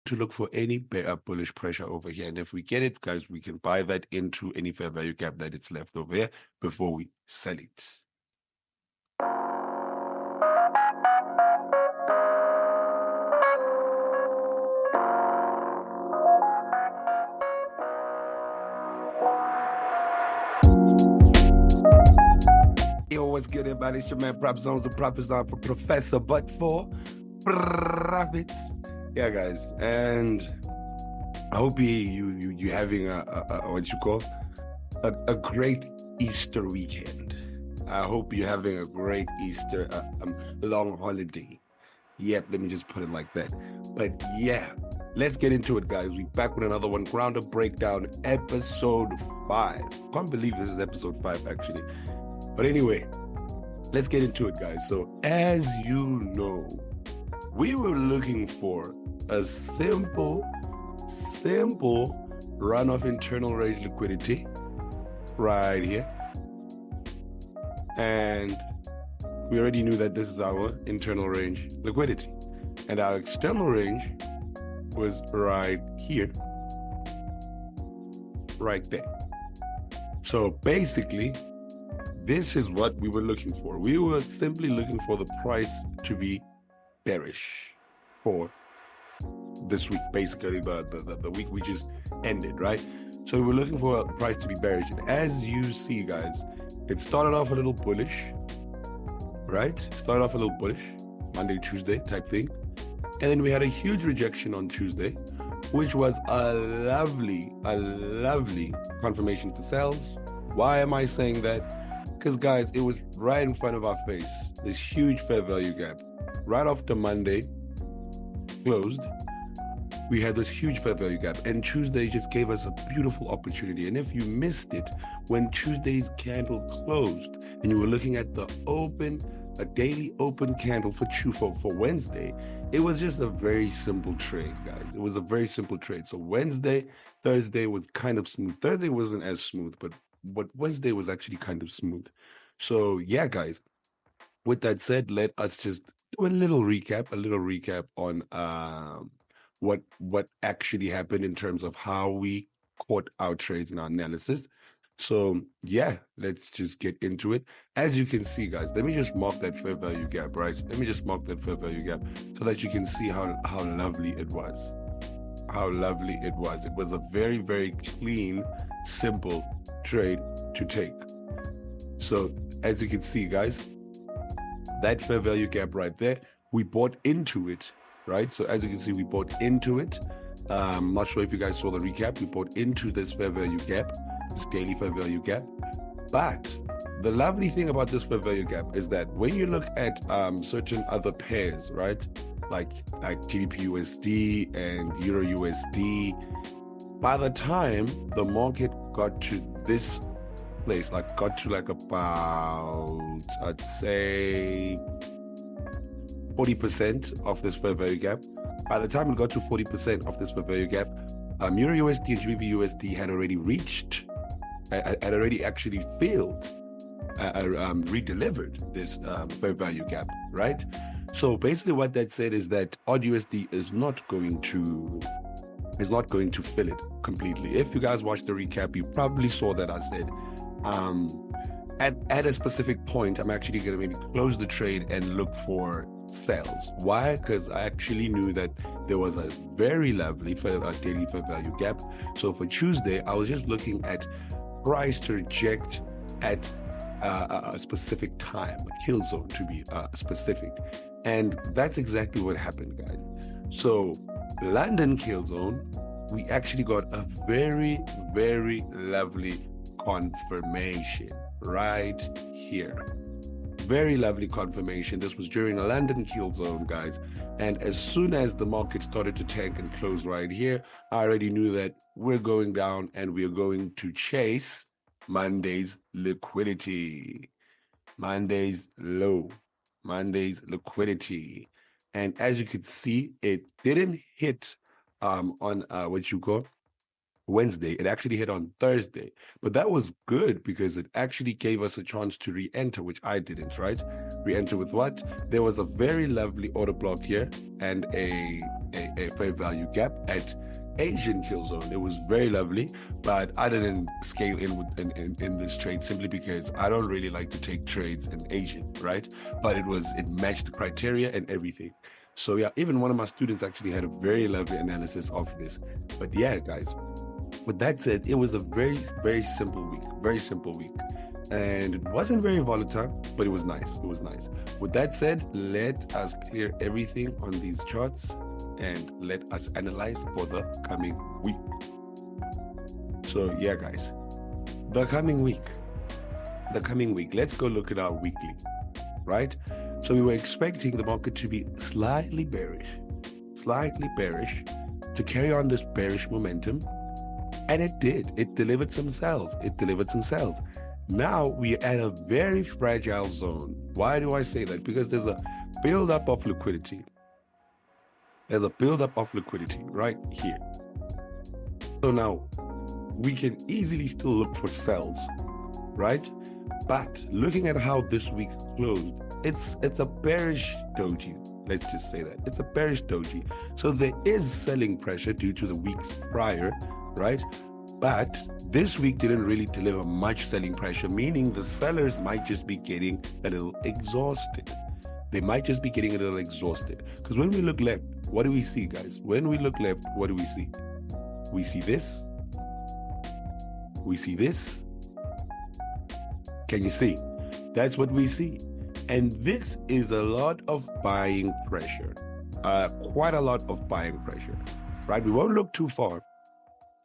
to look for any bullish pressure over here. And if we get it, guys, we can buy that into any fair value gap that it's left over here before we sell it. Yo, what's good, everybody? It's your man, Prop Zones, the Profits not for Professor, but for profits. Yeah, guys, and I hope you having a what you call a great Easter weekend. I hope you're having a great Easter long holiday. Yep, let me just put it like that. But yeah, let's get into it, guys. We're back with another one, GroundUp Breakdown, episode 5. Can't believe this is episode 5, actually. But anyway, let's get into it, guys. So as you know, we were looking for a simple run of internal range liquidity right here. And we already knew that this is our internal range liquidity. And our external range was right here, right there. So basically, this is what we were looking for. We were simply looking for the price to be bearish for this week, basically the week we just ended, right? So we were looking for a price to be bearish. And as you see, guys, it started off a little bullish, right? Started off a little bullish, Monday, Tuesday type thing. And then we had a huge rejection on Tuesday, which was a lovely confirmation for sales. Why am I saying that? Because, guys, it was right in front of our face, this huge fair value gap. Right after Monday closed, we had this huge fair value gap, and Tuesday just gave us a beautiful opportunity. And if you missed it, when Tuesday's candle closed and you were looking at the a daily open candle for Wednesday, it was just a very simple trade, guys. It was a very simple trade. So Thursday was kind of smooth. Thursday wasn't as smooth, but Wednesday was actually kind of smooth. So yeah, guys, with that said, let us just do a little recap on what actually happened in terms of how we caught our trades in our analysis. So yeah, let's just get into it. As you can see, guys, let me just mark that fair value gap, right? Let me just mark that fair value gap so that you can see how lovely it was. How lovely it was. It was a very, very clean, simple trade to take. So as you can see, guys, that fair value gap right there, we bought into it, right? So as you can see, we bought into it. I'm not sure if you guys saw the recap. We bought into this fair value gap, this daily fair value gap. But the lovely thing about this fair value gap is that when you look at certain other pairs, right, like GBP USD and Euro USD, by the time the market got to this place, got to about, I'd say 40% of this fair value gap. By the time it got to 40% of this fair value gap, Euro USD and GBP USD had already actually failed, redelivered this fair value gap, right? So basically what that said is that AudUsd is not going to fill it completely. If you guys watched the recap, you probably saw that I said at a specific point, I'm actually going to maybe close the trade and look for sales. Why? Because I actually knew that there was a very lovely daily fair value gap. So for Tuesday, I was just looking at price to reject at a specific time, a kill zone to be specific. And that's exactly what happened, guys. So London kill zone, we actually got a very, very lovely confirmation right here. Very lovely confirmation. This was during a London kill zone, guys. And as soon as the market started to tank and close right here, I already knew that we're going down and we're going to chase Monday's liquidity. Monday's low. Monday's liquidity. And as you can see, it didn't hit on what you call Wednesday. It actually hit on Thursday, but that was good because it actually gave us a chance to re-enter, which I didn't, right? Re-enter with what? There was a very lovely order block here and a fair value gap at Asian kill zone. It was very lovely, but I didn't scale in this trade simply because I don't really like to take trades in Asian, right? But it matched the criteria and everything. So yeah, even one of my students actually had a very lovely analysis of this. But yeah, guys, with that said, it was a very, very simple week. And it wasn't very volatile, but it was nice. It was nice. With that said, let us clear everything on these charts and let us analyze for the coming week. So yeah, guys, the coming week, let's go look at our weekly, right? So we were expecting the market to be slightly bearish, to carry on this bearish momentum. And it did. It delivered some sells. Now we are at a very fragile zone. Why do I say that? Because there's a buildup of liquidity. Right here. So now we can easily still look for sells, right? But looking at how this week closed, it's a bearish doji. Let's just say that. It's a bearish doji. So there is selling pressure due to the weeks prior, right? But this week didn't really deliver much selling pressure, meaning the sellers might just be getting a little exhausted. Because when we look left, what do we see, guys? When we look left, what do we see? We see this. Can you see? That's what we see. And this is a lot of buying pressure. Quite a lot of buying pressure, right? We won't look too far.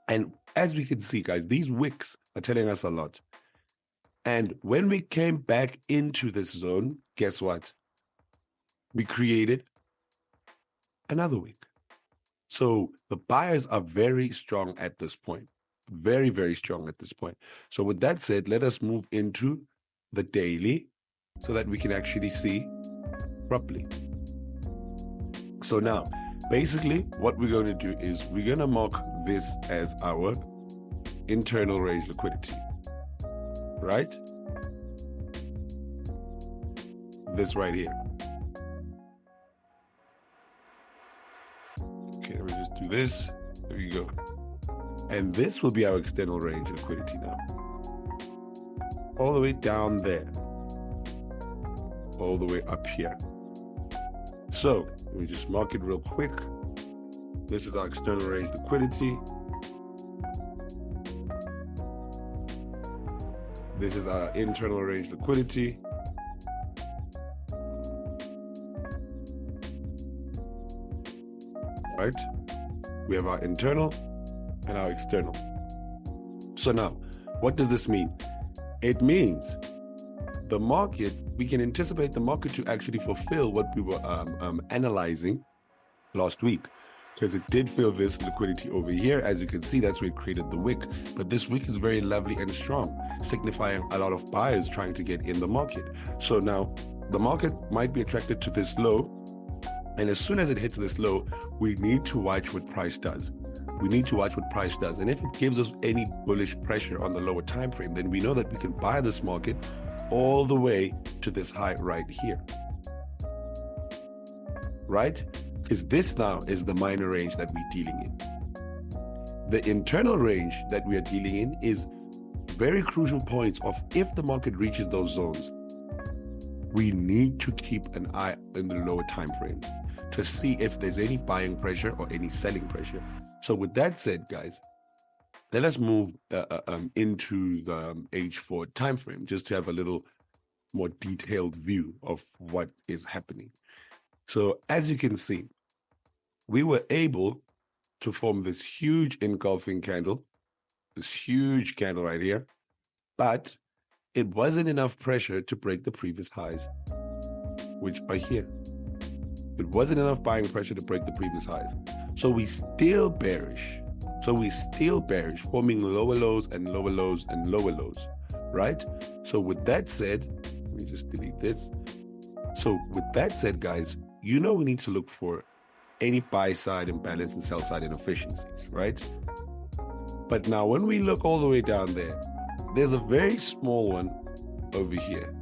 And as we can see, guys, these wicks are telling us a lot. And when we came back into this zone, guess what? We created another wick. So the buyers are very strong at this point. Very, very strong at this point. So with that said, let us move into the daily so that we can actually see properly. So now, basically, what we're going to do is we're going to mark this as our internal range liquidity, right? This right here. Okay, let me just do this. There you go. And this will be our external range liquidity now. All the way down there. All the way up here. So, let me just mark it real quick. This is our external range liquidity. This is our internal range liquidity. Right? We have our internal and our external. So now, what does this mean? It means the market, we can anticipate the market to actually fulfill what we were analyzing last week, because it did fill this liquidity over here. As you can see, that's where it created the wick. But this wick is very lovely and strong, signifying a lot of buyers trying to get in the market. So now the market might be attracted to this low. And as soon as it hits this low, we need to watch what price does. And if it gives us any bullish pressure on the lower time frame, then we know that we can buy this market all the way to this high right here. Right? Because this now is the minor range that we're dealing in. The internal range that we are dealing in is very crucial points of if the market reaches those zones, we need to keep an eye in the lower time frames to see if there's any buying pressure or any selling pressure. So with that said, guys, let us move into the H4 time frame just to have a little more detailed view of what is happening. So as you can see, we were able to form this huge engulfing candle, this huge candle right here, but it wasn't enough pressure to break the previous highs, which are here. It wasn't enough buying pressure to break the previous highs. So we still bearish. Forming lower lows and lower lows and lower lows, right? So with that said, let me just delete this. So with that said, guys, we need to look for any buy side imbalance and sell side inefficiencies, right? But now when we look all the way down there, there's a very small one over here,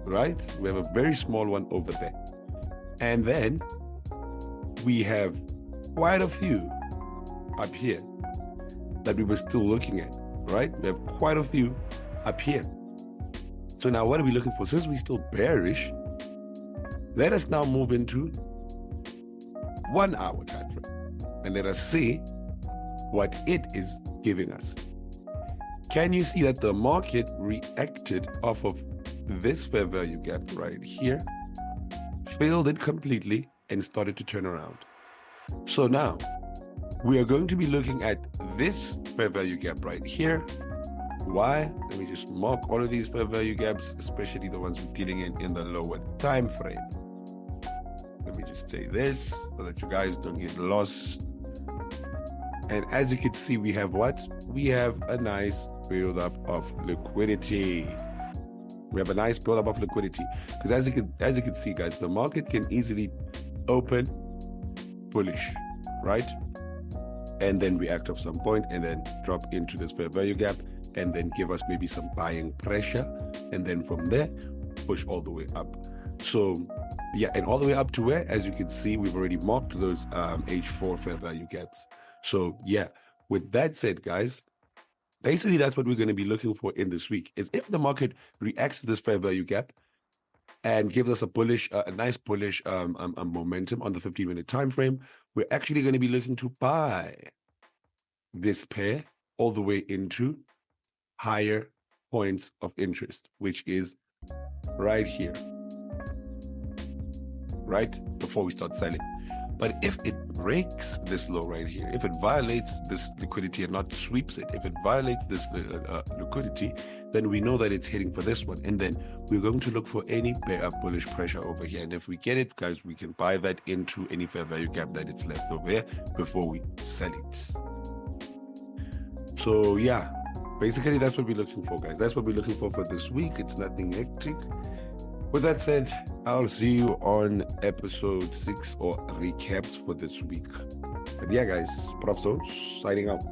right? We have a very small one over there. And then we have quite a few up here that we were still looking at, right? We have quite a few up here. So now what are we looking for? Since we're still bearish, let us now move into 1 hour time frame and let us see what it is giving us. Can you see that the market reacted off of this fair value gap right here, failed it completely, and started to turn around? So now we are going to be looking at this fair value gap right here. Why? Let me just mark all of these fair value gaps, especially the ones we're dealing in the lower time frame. Let me just say this so that you guys don't get lost. And as you can see, we have what? We have a nice build-up of liquidity. We have a nice build-up of liquidity because as you can see, guys, the market can easily open bullish, right? And then react at some point and then drop into this fair value gap and then give us maybe some buying pressure. And then from there, push all the way up. So yeah, and all the way up to where, as you can see, we've already marked those H4 fair value gaps. So yeah, with that said, guys, basically that's what we're going to be looking for in this week is if the market reacts to this fair value gap and gives us a nice bullish momentum on the 15-minute time frame, we're actually going to be looking to buy this pair all the way into higher points of interest, which is right here, right before we start selling. But if it breaks this low right here, if it violates this liquidity and not sweeps it, if it violates this liquidity, then we know that it's heading for this one. And then we're going to look for any bullish pressure over here. And if we get it, guys, we can buy that into any fair value gap that it's left over here before we sell it. So yeah, basically that's what we're looking for, guys. That's what we're looking for this week. It's nothing hectic. With that said, I'll see you on episode 6 or recaps for this week. But yeah, guys, Prof. Stones signing out.